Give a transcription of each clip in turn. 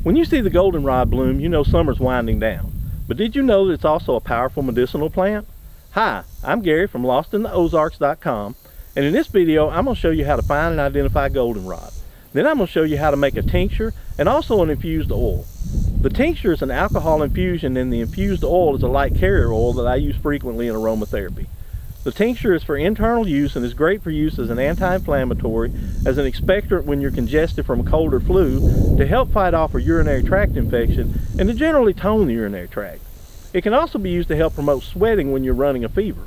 When you see the goldenrod bloom, you know summer's winding down. But did you know that it's also a powerful medicinal plant? Hi, I'm Gary from LostInTheOzarks.com, and in this video I'm going to show you how to find and identify goldenrod. Then I'm going to show you how to make a tincture and also an infused oil. The tincture is an alcohol infusion, and the infused oil is a light carrier oil that I use frequently in aromatherapy. The tincture is for internal use and is great for use as an anti-inflammatory, as an expectorant when you're congested from a cold or flu, to help fight off a urinary tract infection, and to generally tone the urinary tract. It can also be used to help promote sweating when you're running a fever.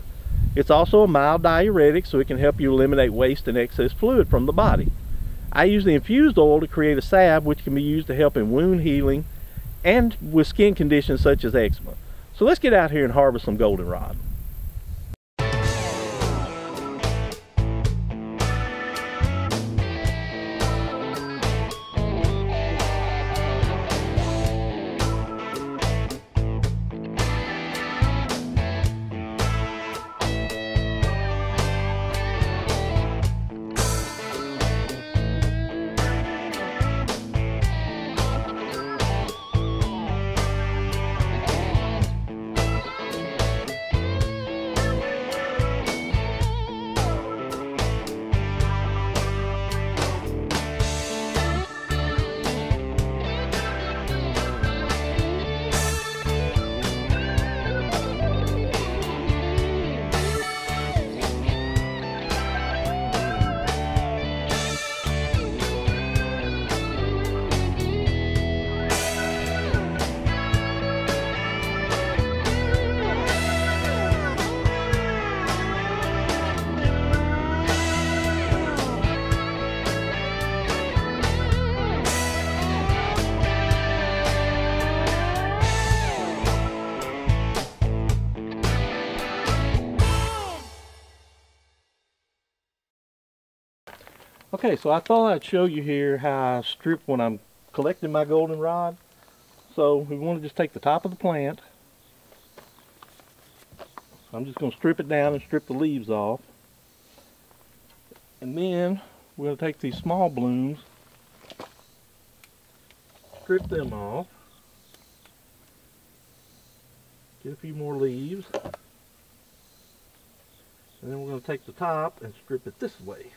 It's also a mild diuretic, so it can help you eliminate waste and excess fluid from the body. I use the infused oil to create a salve which can be used to help in wound healing and with skin conditions such as eczema. So let's get out here and harvest some goldenrod. Okay, so I thought I'd show you here how I strip when I'm collecting my goldenrod. So we want to just take the top of the plant. I'm just going to strip it down and strip the leaves off. And then we're going to take these small blooms, strip them off, get a few more leaves, and then we're going to take the top and strip it this way.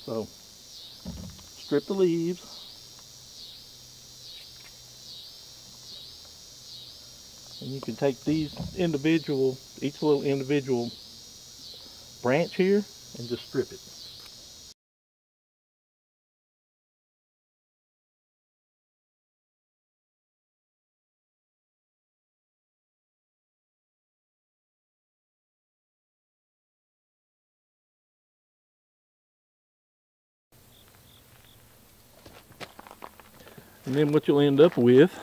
So, strip the leaves, and you can take these each little individual branch here, and just strip it. And then what you'll end up with,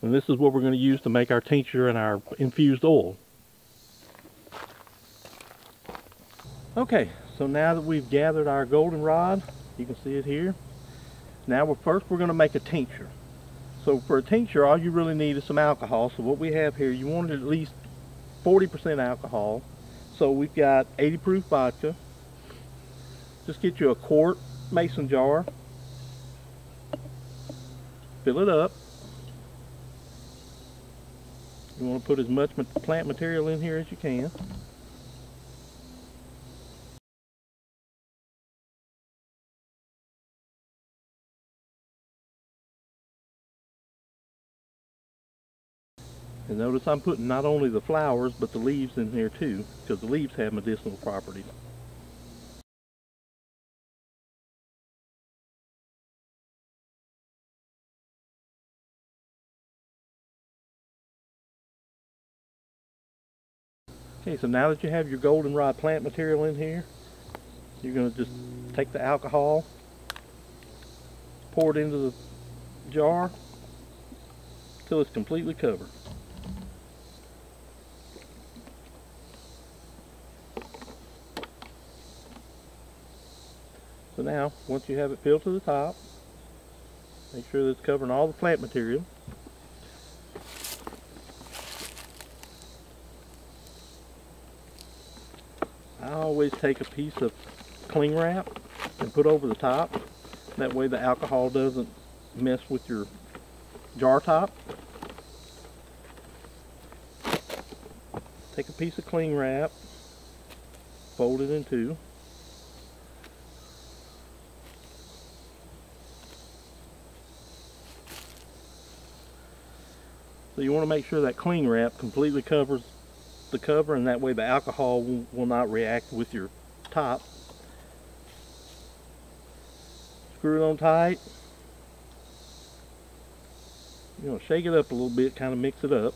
and this is what we're going to use to make our tincture and our infused oil. Okay, so now that we've gathered our goldenrod, you can see it here. Now we're going to make a tincture. So for a tincture, all you really need is some alcohol. So what we have here, you want at least 40% alcohol. So we've got 80 proof vodka. Just get you a quart mason jar, fill it up. You want to put as much plant material in here as you can. And notice I'm putting not only the flowers but the leaves in here too, because the leaves have medicinal properties. Okay, so now that you have your goldenrod plant material in here, you're going to just take the alcohol, pour it into the jar until it's completely covered. So now, once you have it filled to the top, make sure that it's covering all the plant material. I always take a piece of cling wrap and put over the top. That way the alcohol doesn't mess with your jar top. Take a piece of cling wrap, fold it in two. So you want to make sure that cling wrap completely covers the cover, and that way the alcohol will not react with your top. Screw it on tight. You know, shake it up a little bit, kind of mix it up,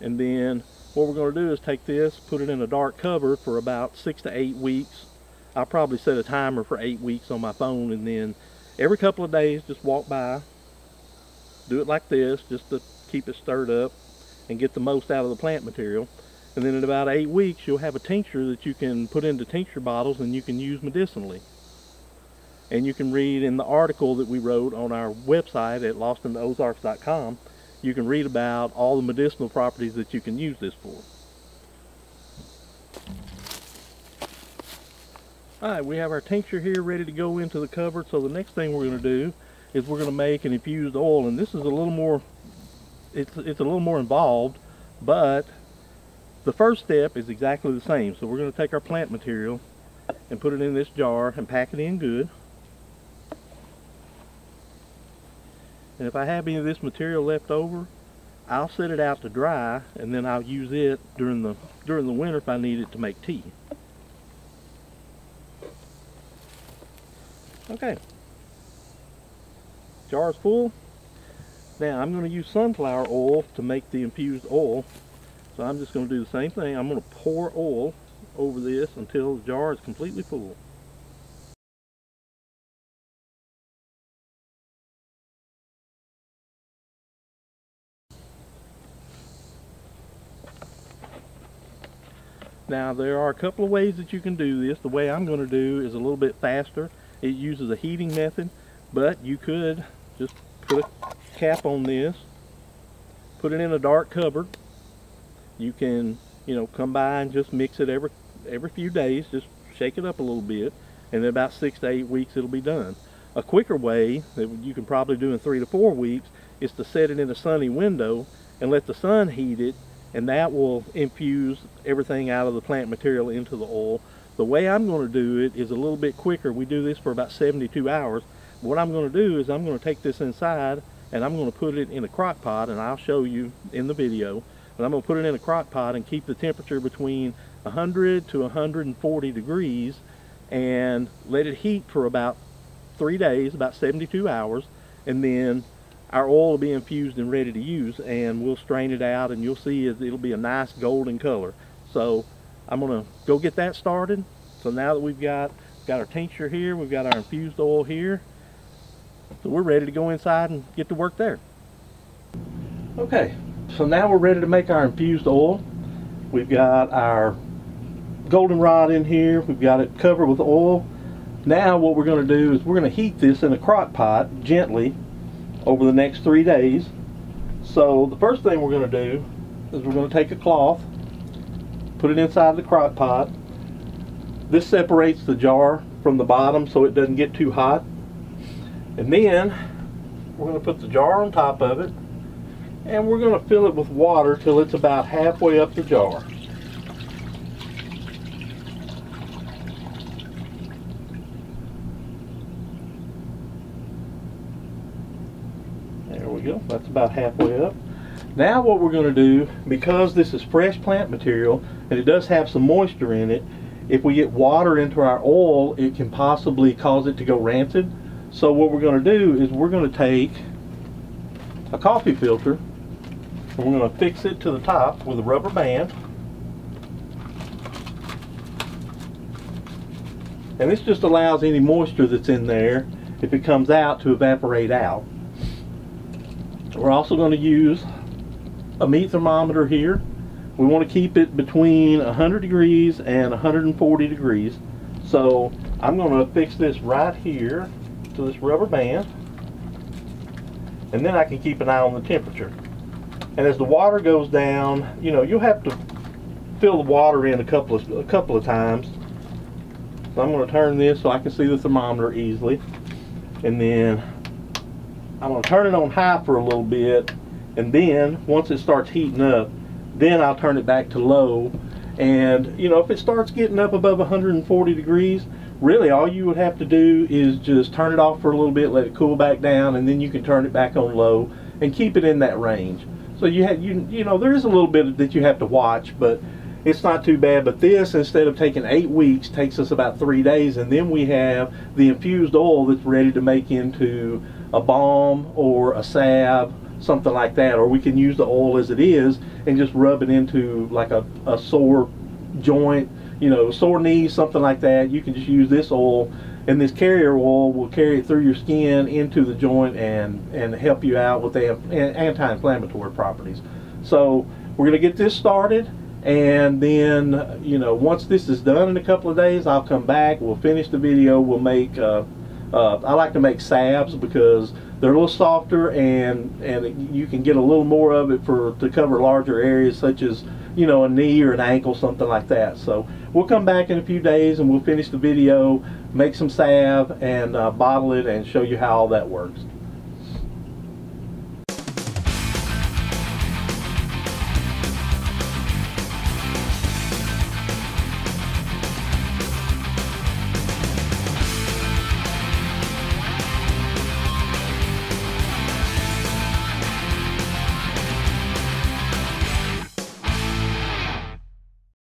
and then what we're going to do is take this, put it in a dark cupboard for about 6 to 8 weeks. I'll probably set a timer for 8 weeks on my phone, and then every couple of days just walk by, do it like this just to keep it stirred up and get the most out of the plant material. And then in about 8 weeks you'll have a tincture that you can put into tincture bottles and you can use medicinally. And you can read in the article that we wrote on our website at lostintheozarks.com, you can read about all the medicinal properties that you can use this for. Alright, we have our tincture here ready to go into the cupboard. So the next thing we're going to do is we're going to make an infused oil, and this is a little more, it's a little more involved, but the first step is exactly the same. So we're going to take our plant material and put it in this jar and pack it in good. And if I have any of this material left over, I'll set it out to dry, and then I'll use it during the winter if I need it to make tea. Okay. Jar's full. Now I'm going to use sunflower oil to make the infused oil. So I'm just going to do the same thing. I'm going to pour oil over this until the jar is completely full. Now there are a couple of ways that you can do this. The way I'm going to do is a little bit faster. It uses a heating method, but you could just put a cap on this, put it in a dark cupboard. You can, you know, come by and just mix it every few days, just shake it up a little bit, and in about 6 to 8 weeks it'll be done. A quicker way that you can probably do in 3 to 4 weeks is to set it in a sunny window and let the sun heat it, and that will infuse everything out of the plant material into the oil. The way I'm going to do it is a little bit quicker. We do this for about 72 hours. What I'm going to do is I'm going to take this inside and I'm going to put it in a crock pot, and I'll show you in the video. But I'm going to put it in a crock pot and keep the temperature between 100 to 140 degrees and let it heat for about 3 days, about 72 hours, and then our oil will be infused and ready to use, and we'll strain it out and you'll see it'll be a nice golden color. So I'm going to go get that started. So now that we've got our tincture here, we've got our infused oil here, so we're ready to go inside and get to work there. Okay, so now we're ready to make our infused oil. We've got our goldenrod in here, we've got it covered with oil. Now what we're going to do is we're going to heat this in a crock pot gently over the next 3 days. So the first thing we're going to do is we're going to take a cloth, put it inside the crock pot. This separates the jar from the bottom so it doesn't get too hot. And then we're going to put the jar on top of it, and we're going to fill it with water till it's about halfway up the jar. There we go, that's about halfway up. Now what we're going to do, because this is fresh plant material and it does have some moisture in it, if we get water into our oil, it can possibly cause it to go rancid. So what we're going to do is we're going to take a coffee filter and we're going to fix it to the top with a rubber band. And this just allows any moisture that's in there, if it comes out, to evaporate out. We're also going to use a meat thermometer here. We want to keep it between 100 degrees and 140 degrees. So I'm going to fix this right here to this rubber band, and then I can keep an eye on the temperature. And as the water goes down, you know, you'll have to fill the water in a couple of times So I'm going to turn this so I can see the thermometer easily. And then I'm going to turn it on high for a little bit. And then once it starts heating up, then I'll turn it back to low. And you know, if it starts getting up above 140 degrees, really all you would have to do is just turn it off for a little bit, let it cool back down, and then you can turn it back on low and keep it in that range. So you know, there is a little bit that you have to watch, but it's not too bad. But this, instead of taking 8 weeks, takes us about 3 days, and then we have the infused oil that's ready to make into a balm or a salve, something like that. Or we can use the oil as it is and just rub it into like a sore joint, you know, sore knee, something like that. You can just use this oil, and this carrier oil will carry it through your skin into the joint and help you out with the anti-inflammatory properties. So we're going to get this started, and then, you know, once this is done in a couple of days, I'll come back, we'll finish the video, we'll make I like to make salves because they're a little softer, and you can get a little more of it to cover larger areas, such as, you know, a knee or an ankle, something like that. So we'll come back in a few days and we'll finish the video, make some salve, and bottle it and show you how all that works.